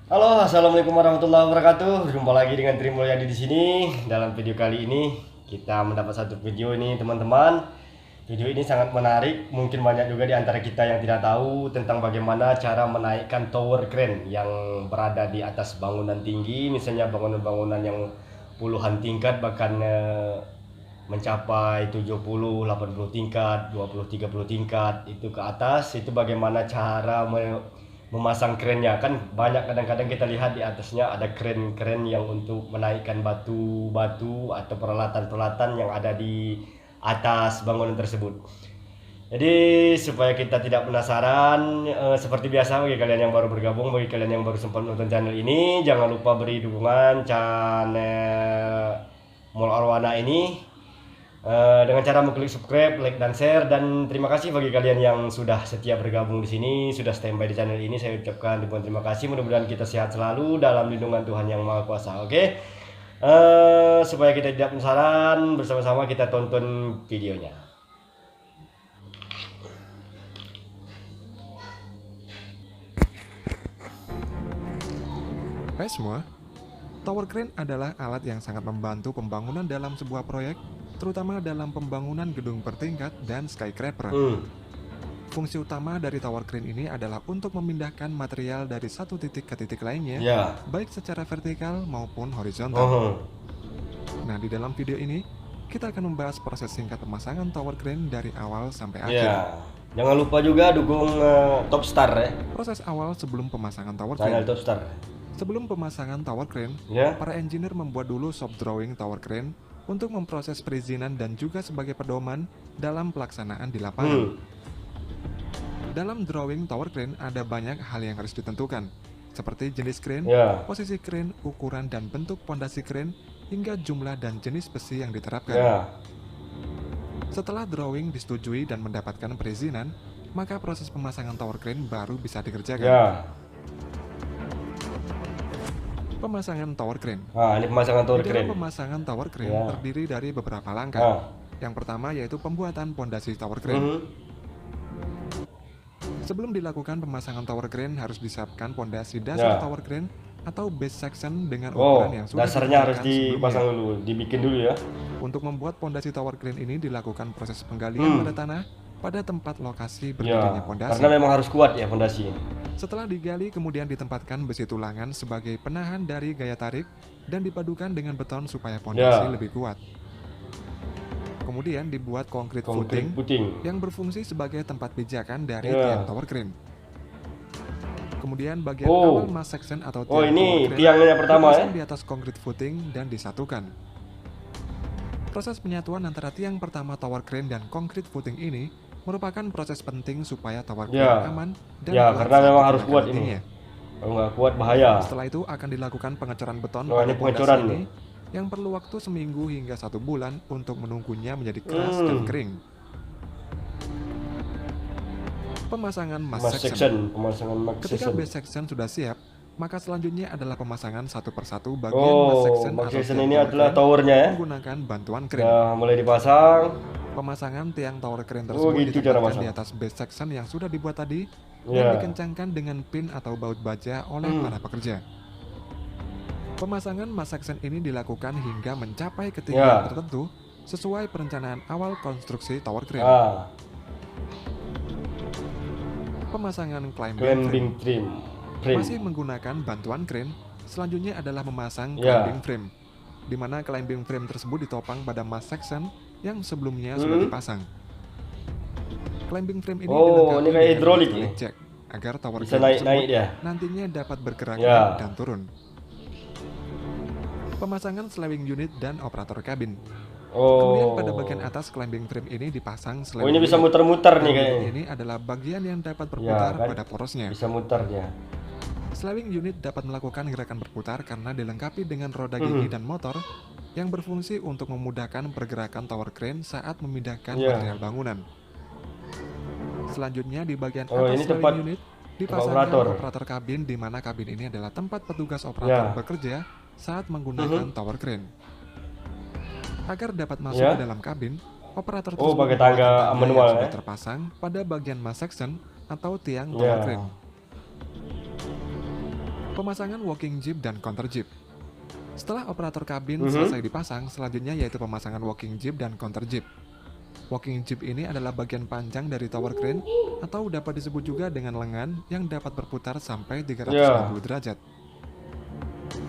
Halo, assalamualaikum warahmatullahi wabarakatuh. Jumpa lagi dengan Tri Mulyadi di sini. Dalam video kali ini kita mendapat satu video ini teman-teman. Video ini sangat menarik. Mungkin banyak juga di antara kita yang tidak tahu tentang bagaimana cara menaikkan tower crane yang berada di atas bangunan tinggi, misalnya bangunan-bangunan yang puluhan tingkat bahkan mencapai 70, 80 tingkat, 20, 30 tingkat itu ke atas. Itu bagaimana cara memasang kerennya. Kan banyak kadang-kadang kita lihat di atasnya ada keren-keren yang untuk menaikkan batu-batu atau peralatan-peralatan yang ada di atas bangunan tersebut. Jadi supaya kita tidak penasaran, seperti biasa bagi kalian yang baru bergabung, bagi kalian yang baru sempat nonton channel ini, jangan lupa beri dukungan channel Mall Arwana ini dengan cara mengklik subscribe, like dan share. Dan terima kasih bagi kalian yang sudah setia bergabung di sini, sudah standby di channel ini. Saya ucapkan ribuan terima kasih. Mudah-mudahan kita sehat selalu dalam lindungan Tuhan Yang Maha Kuasa. Oke, supaya kita tidak penasaran, bersama-sama kita tonton videonya. Hai semua, tower crane adalah alat yang sangat membantu pembangunan dalam sebuah proyek, terutama dalam pembangunan gedung bertingkat dan skyscraper. Fungsi utama dari tower crane ini adalah untuk memindahkan material dari satu titik ke titik lainnya, baik secara vertikal maupun horizontal. Nah, di dalam video ini, kita akan membahas proses singkat pemasangan tower crane dari awal sampai akhir. Jangan lupa juga dukung Top Star ya. Proses awal sebelum pemasangan tower Channel crane. Top Star. Sebelum pemasangan tower crane, para engineer membuat dulu soft drawing tower crane untuk memproses perizinan dan juga sebagai pedoman dalam pelaksanaan di lapangan. Dalam drawing tower crane ada banyak hal yang harus ditentukan, seperti jenis crane, posisi crane, ukuran dan bentuk pondasi crane, hingga jumlah dan jenis besi yang diterapkan. Setelah drawing disetujui dan mendapatkan perizinan, maka proses pemasangan tower crane baru bisa dikerjakan. Pemasangan tower crane. Ini pemasangan tower Di crane. dalam pemasangan tower crane terdiri dari beberapa langkah. Yang pertama yaitu pembuatan pondasi tower crane. Sebelum dilakukan pemasangan tower crane harus disiapkan pondasi dasar tower crane atau base section dengan ukuran yang sudah dasarnya harus ditentukan dipasang sebelumnya. dulu, dibikin dulu ya. Untuk membuat pondasi tower crane ini dilakukan proses penggalian pada tanah pada tempat lokasi berdirinya pondasi. Karena memang harus kuat ya pondasi. Setelah digali, kemudian ditempatkan besi tulangan sebagai penahan dari gaya tarik dan dipadukan dengan beton supaya pondasi lebih kuat. Kemudian dibuat konkrit footing yang berfungsi sebagai tempat pijakan dari tiang tower crane. Kemudian bagian awal mass section atau tiang ini tower crane tiangnya pertama ya. dipasang di atas konkrit footing dan disatukan. Proses penyatuan antara tiang pertama tower crane dan konkrit footing ini merupakan proses penting supaya tower crane aman dan karena memang harus kuat ini. Kalau nggak kuat bahaya. Setelah itu akan dilakukan pengecoran beton ini pada pengecoran pondasi ini yang perlu waktu seminggu hingga 1 bulan untuk menunggunya menjadi keras dan kering. Pemasangan mass section. Ketika base section sudah siap, maka selanjutnya adalah pemasangan satu persatu bagian mass section atau ini adalah towernya ya. Menggunakan bantuan crane. Mulai dipasang. Pemasangan tiang tower crane tersebut ditempatkan di atas base section yang sudah dibuat tadi dan dikencangkan dengan pin atau baut baja oleh para pekerja. Pemasangan mass section ini dilakukan hingga mencapai ketinggian tertentu sesuai perencanaan awal konstruksi tower crane. Pemasangan climbing frame. Masih menggunakan bantuan crane, selanjutnya adalah memasang climbing frame, di mana climbing frame tersebut ditopang pada mass section yang sebelumnya sudah dipasang. Climbing frame ini dilengkapi dengan hidrolik jack agar tower crane tersebut nantinya dapat bergerak dan turun. Pemasangan slewing unit dan operator kabin. Kemudian pada bagian atas climbing frame ini dipasang slewing ini bisa muter-muter nih kayaknya. Ini adalah bagian yang dapat berputar pada porosnya. Bisa muter dia. Slewing unit dapat melakukan gerakan berputar karena dilengkapi dengan roda gigi dan motor yang berfungsi untuk memudahkan pergerakan tower crane saat memindahkan material bangunan. Selanjutnya di bagian atas slewing unit dipasangkan operator kabin, di mana kabin ini adalah tempat petugas operator bekerja saat menggunakan tower crane. Agar dapat masuk ke dalam kabin, operator tersebut pakai tangga manual sudah terpasang pada bagian mass section atau tiang tower crane. Pemasangan walking jeep dan counter jeep. Setelah operator kabin selesai dipasang, selanjutnya yaitu pemasangan walking jeep dan counter jeep. Walking jeep ini adalah bagian panjang dari tower crane atau dapat disebut juga dengan lengan yang dapat berputar sampai 360 derajat.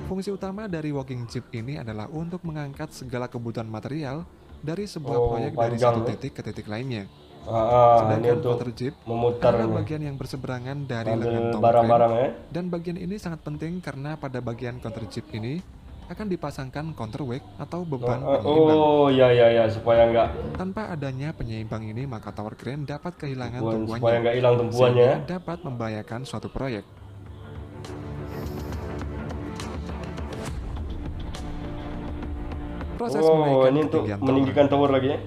Fungsi utama dari walking jeep ini adalah untuk mengangkat segala kebutuhan material dari sebuah proyek dari satu titik ke titik lainnya. Sedangkan counter jeep adalah bagian yang berseberangan dari lengan tower crane, dan bagian ini sangat penting karena pada bagian counter jeep ini akan dipasangkan counterweight atau beban penyeimbang. Supaya nggak, tanpa adanya penyeimbang ini maka tower crane dapat kehilangan supaya tumpuannya, nggak hilang tumpuannya. sehingga dapat membahayakan suatu proyek. Proses menaikkan Ini untuk ketinggian meninggikan tower lagi ya.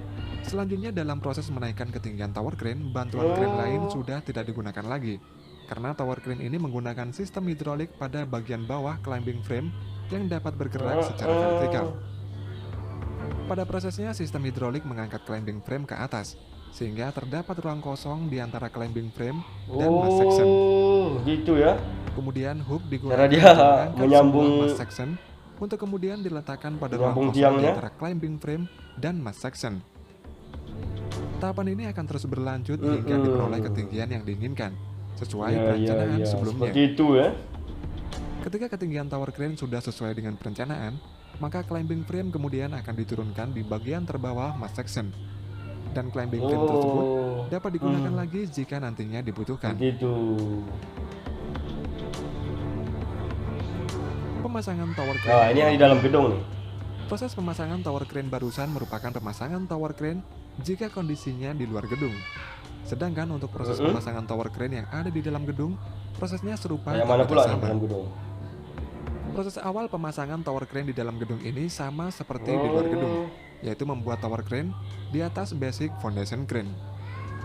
Selanjutnya dalam proses menaikkan ketinggian tower crane, bantuan crane lain sudah tidak digunakan lagi. Karena tower crane ini menggunakan sistem hidrolik pada bagian bawah climbing frame yang dapat bergerak secara vertikal. Pada prosesnya, sistem hidrolik mengangkat climbing frame ke atas, sehingga terdapat ruang kosong di antara climbing frame dan mass section. Gitu ya. Kemudian hook Cara digunakan dia untuk mengangkat menyambung sebuah mass section untuk kemudian diletakkan pada ruang menyambung kosong di tiangnya. antara climbing frame dan mass section. Tahapan ini akan terus berlanjut hingga diperoleh ketinggian yang diinginkan sesuai perencanaan sebelumnya. Seperti itu ya. Ketika ketinggian tower crane sudah sesuai dengan perencanaan, maka climbing frame kemudian akan diturunkan di bagian terbawah mass section. Dan climbing frame tersebut dapat digunakan lagi jika nantinya dibutuhkan. Seperti itu. Pemasangan tower crane. Nah, ini yang di dalam gedung nih. Proses pemasangan tower crane barusan merupakan pemasangan tower crane jika kondisinya di luar gedung. Sedangkan untuk proses pemasangan tower crane yang ada di dalam gedung, prosesnya serupa. Yang mana pula di sama. dalam gedung? Proses awal pemasangan tower crane di dalam gedung ini sama seperti di luar gedung, yaitu membuat tower crane di atas basic foundation crane.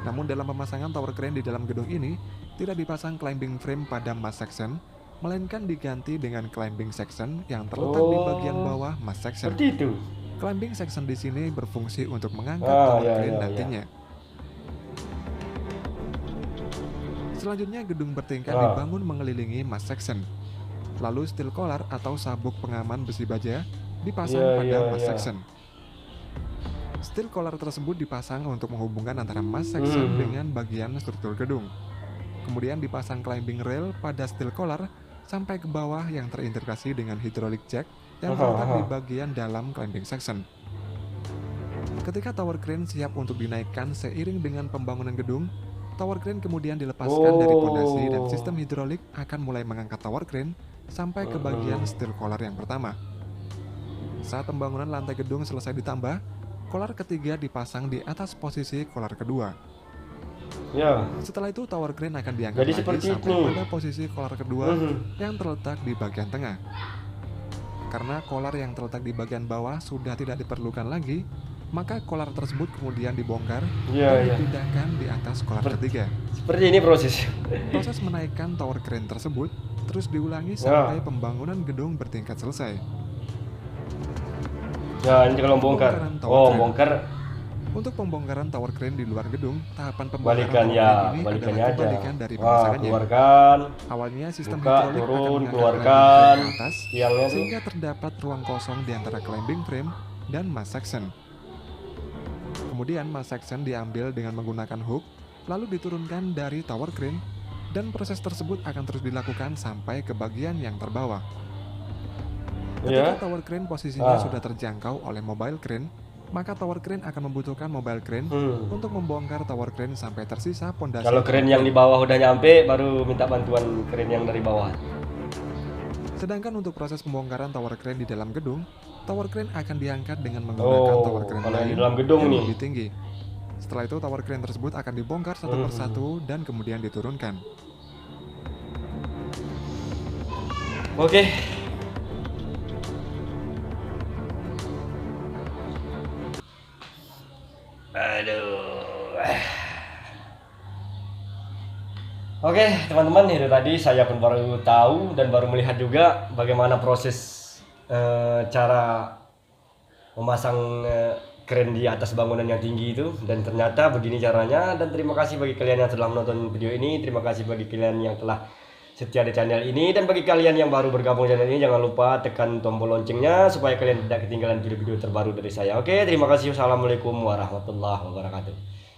Namun dalam pemasangan tower crane di dalam gedung ini tidak dipasang climbing frame pada mass section, melainkan diganti dengan climbing section yang terletak di bagian bawah mass section. Seperti itu. Climbing section di sini berfungsi untuk mengangkat tower crane nantinya. Selanjutnya gedung bertingkat dibangun mengelilingi mass section. Lalu steel collar atau sabuk pengaman besi baja dipasang pada mass section. Steel collar tersebut dipasang untuk menghubungkan antara mass section dengan bagian struktur gedung. Kemudian dipasang climbing rail pada steel collar sampai ke bawah yang terintegrasi dengan hydraulic jack yang terletak di bagian dalam climbing section. Ketika tower crane siap untuk dinaikkan seiring dengan pembangunan gedung, tower crane kemudian dilepaskan dari pondasi dan sistem hidrolik akan mulai mengangkat tower crane sampai ke bagian steel collar yang pertama. Saat pembangunan lantai gedung selesai ditambah, collar ketiga dipasang di atas posisi collar kedua. Ya. Setelah itu tower crane akan diangkat Jadi lagi seperti sampai itu. pada posisi collar kedua yang terletak di bagian tengah. Karena collar yang terletak di bagian bawah sudah tidak diperlukan lagi, maka collar tersebut kemudian dibongkar dan dipindahkan di atas collar ketiga. Seperti ini proses. Proses menaikkan tower crane tersebut terus diulangi sampai pembangunan gedung bertingkat selesai. Ya, ini kalau bongkar. Bongkar. Untuk pembongkaran tower crane di luar gedung, tahapan Balikan pembongkaran ya, tower crane ini balikannya adalah aja. kebalikan dari pemasangannya. Keluarkan. Awalnya sistem Buka, hidrolik akan turun, mengangkat keluarkan climbing frame ke atas tiangnya tuh. sehingga terdapat ruang kosong di antara climbing frame dan mass section. Kemudian mass section diambil dengan menggunakan hook, lalu diturunkan dari tower crane, dan proses tersebut akan terus dilakukan sampai ke bagian yang terbawah. Ketika tower crane posisinya sudah terjangkau oleh mobile crane, maka tower crane akan membutuhkan mobile crane untuk membongkar tower crane sampai tersisa pondasi. Kalau crane yang di bawah udah nyampe, baru minta bantuan crane yang dari bawah. Sedangkan untuk proses pembongkaran tower crane di dalam gedung, tower crane akan diangkat dengan menggunakan tower crane lain di dalam gedung yang nih lebih tinggi. Setelah itu tower crane tersebut akan dibongkar satu persatu dan kemudian diturunkan. Oke. Aduh. Oke, teman-teman, itu tadi saya pun baru tahu dan baru melihat juga bagaimana proses cara memasang crane di atas bangunan yang tinggi itu, dan ternyata begini caranya. Dan terima kasih bagi kalian yang telah menonton video ini, terima kasih bagi kalian yang telah setia di channel ini. Dan bagi kalian yang baru bergabung channel ini, jangan lupa tekan tombol loncengnya supaya kalian tidak ketinggalan video-video terbaru dari saya. Oke, terima kasih. Wassalamualaikum warahmatullahi wabarakatuh.